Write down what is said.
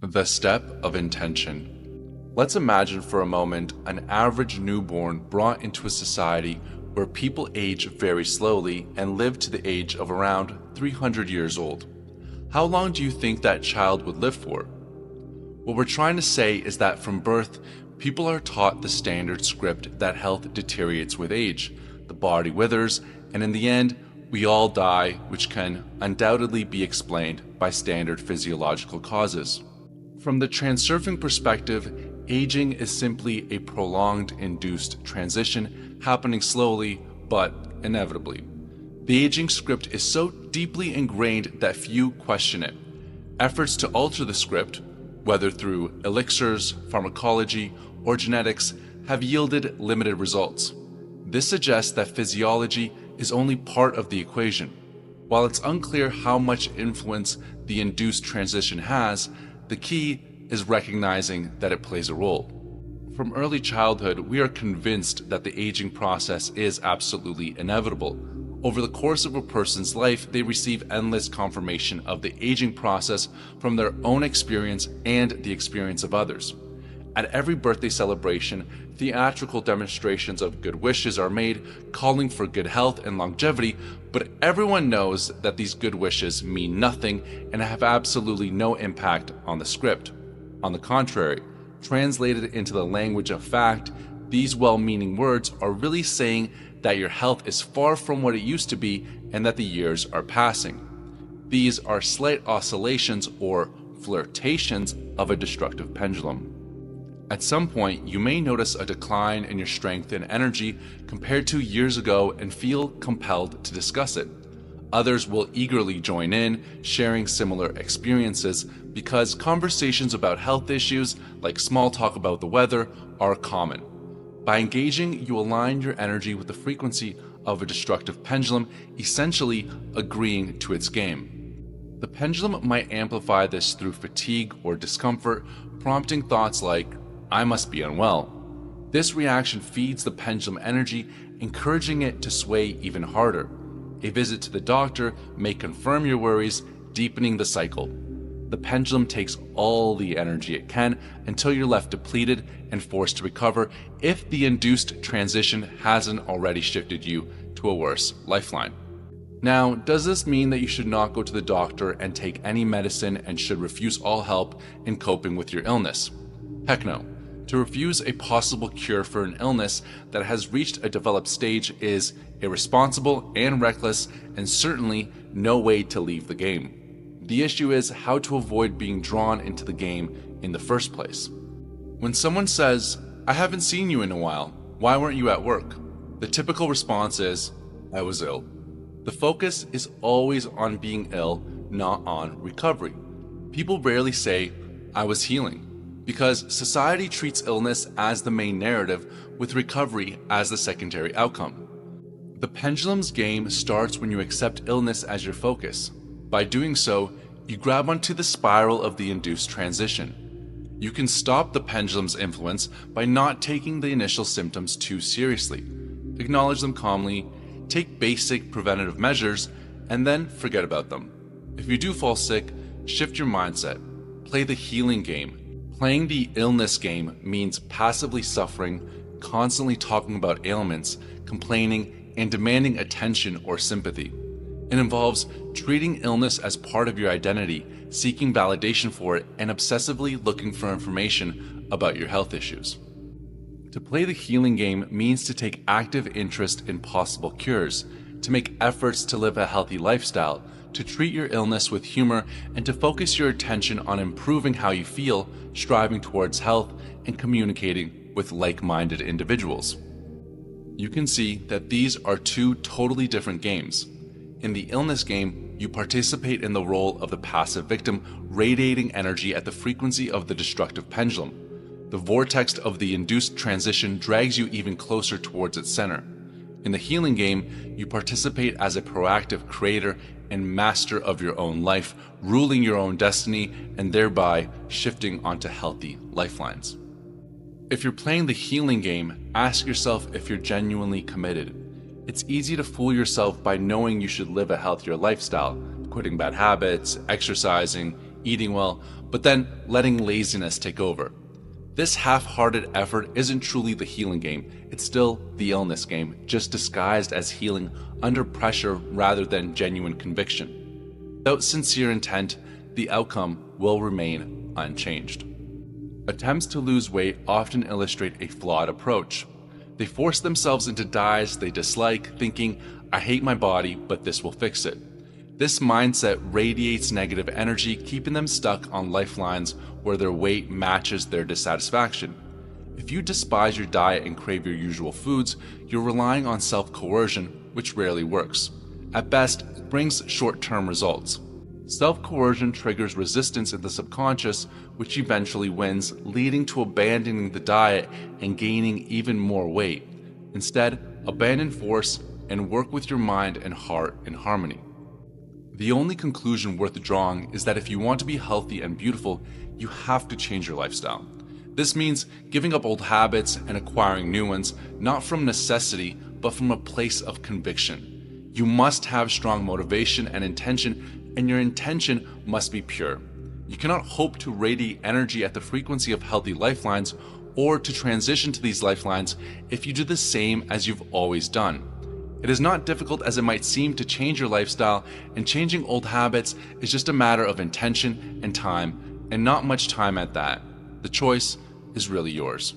The step of intention. Let's imagine for a moment an average newborn brought into a society where people age very slowly and live to the age of around 300 years old. How long do you think that child would live for? What we're trying to say is that from birth, people are taught the standard script that health deteriorates with age, the body withers, and in the end, we all die, which can undoubtedly be explained by standard physiological causes. From the transurfing perspective, aging is simply a prolonged induced transition happening slowly but inevitably. The aging script is so deeply ingrained that few question it. Efforts to alter the script, whether through elixirs, pharmacology, or genetics, have yielded limited results. This suggests that physiology is only part of the equation. While it's unclear how much influence the induced transition has, the key is recognizing that it plays a role. From early childhood, we are convinced that the aging process is absolutely inevitable. Over the course of a person's life, they receive endless confirmation of the aging process from their own experience and the experience of others. At every birthday celebration, theatrical demonstrations of good wishes are made, calling for good health and longevity, but everyone knows that these good wishes mean nothing and have absolutely no impact on the script. On the contrary, translated into the language of fact, these well-meaning words are really saying that your health is far from what it used to be and that the years are passing. These are slight oscillations or flirtations of a destructive pendulum. At some point, you may notice a decline in your strength and energy compared to years ago and feel compelled to discuss it. Others will eagerly join in, sharing similar experiences because conversations about health issues, like small talk about the weather, are common. By engaging, you align your energy with the frequency of a destructive pendulum, essentially agreeing to its game. The pendulum might amplify this through fatigue or discomfort, prompting thoughts like, "I must be unwell." This reaction feeds the pendulum energy, encouraging it to sway even harder. A visit to the doctor may confirm your worries, deepening the cycle. The pendulum takes all the energy it can until you're left depleted and forced to recover if the induced transition hasn't already shifted you to a worse lifeline. Now, does this mean that you should not go to the doctor and take any medicine and should refuse all help in coping with your illness? Heck no. To refuse a possible cure for an illness that has reached a developed stage is irresponsible and reckless, and certainly no way to leave the game. The issue is how to avoid being drawn into the game in the first place. When someone says, "I haven't seen you in a while, why weren't you at work?" the typical response is, "I was ill." The focus is always on being ill, not on recovery. People rarely say, "I was healing," because society treats illness as the main narrative, with recovery as the secondary outcome. The pendulum's game starts when you accept illness as your focus. By doing so, you grab onto the spiral of the induced transition. You can stop the pendulum's influence by not taking the initial symptoms too seriously. Acknowledge them calmly, take basic preventative measures, and then forget about them. If you do fall sick, shift your mindset. Play the healing game. Playing the illness game means passively suffering, constantly talking about ailments, complaining, and demanding attention or sympathy. It involves treating illness as part of your identity, seeking validation for it, and obsessively looking for information about your health issues. To play the healing game means to take active interest in possible cures, to make efforts to live a healthy lifestyle, to treat your illness with humor, and to focus your attention on improving how you feel, striving towards health, and communicating with like-minded individuals. You can see that these are two totally different games. In the illness game, you participate in the role of the passive victim, radiating energy at the frequency of the destructive pendulum. The vortex of the induced transition drags you even closer towards its center. In the healing game, you participate as a proactive creator and master of your own life, ruling your own destiny and thereby shifting onto healthy lifelines. If you're playing the healing game, ask yourself if you're genuinely committed. It's easy to fool yourself by knowing you should live a healthier lifestyle, quitting bad habits, exercising, eating well, but then letting laziness take over. This half-hearted effort isn't truly the healing game, it's still the illness game, just disguised as healing under pressure rather than genuine conviction. Without sincere intent, the outcome will remain unchanged. Attempts to lose weight often illustrate a flawed approach. They force themselves into diets they dislike, thinking, "I hate my body, but this will fix it." This mindset radiates negative energy, keeping them stuck on lifelines where their weight matches their dissatisfaction. If you despise your diet and crave your usual foods, you're relying on self-coercion, which rarely works. At best, it brings short-term results. Self-coercion triggers resistance in the subconscious, which eventually wins, leading to abandoning the diet and gaining even more weight. Instead, abandon force and work with your mind and heart in harmony. The only conclusion worth drawing is that if you want to be healthy and beautiful, you have to change your lifestyle. This means giving up old habits and acquiring new ones, not from necessity, but from a place of conviction. You must have strong motivation and intention, and your intention must be pure. You cannot hope to radiate energy at the frequency of healthy lifelines or to transition to these lifelines if you do the same as you've always done. It is not difficult as it might seem to change your lifestyle, and changing old habits is just a matter of intention and time, and not much time at that. The choice is really yours.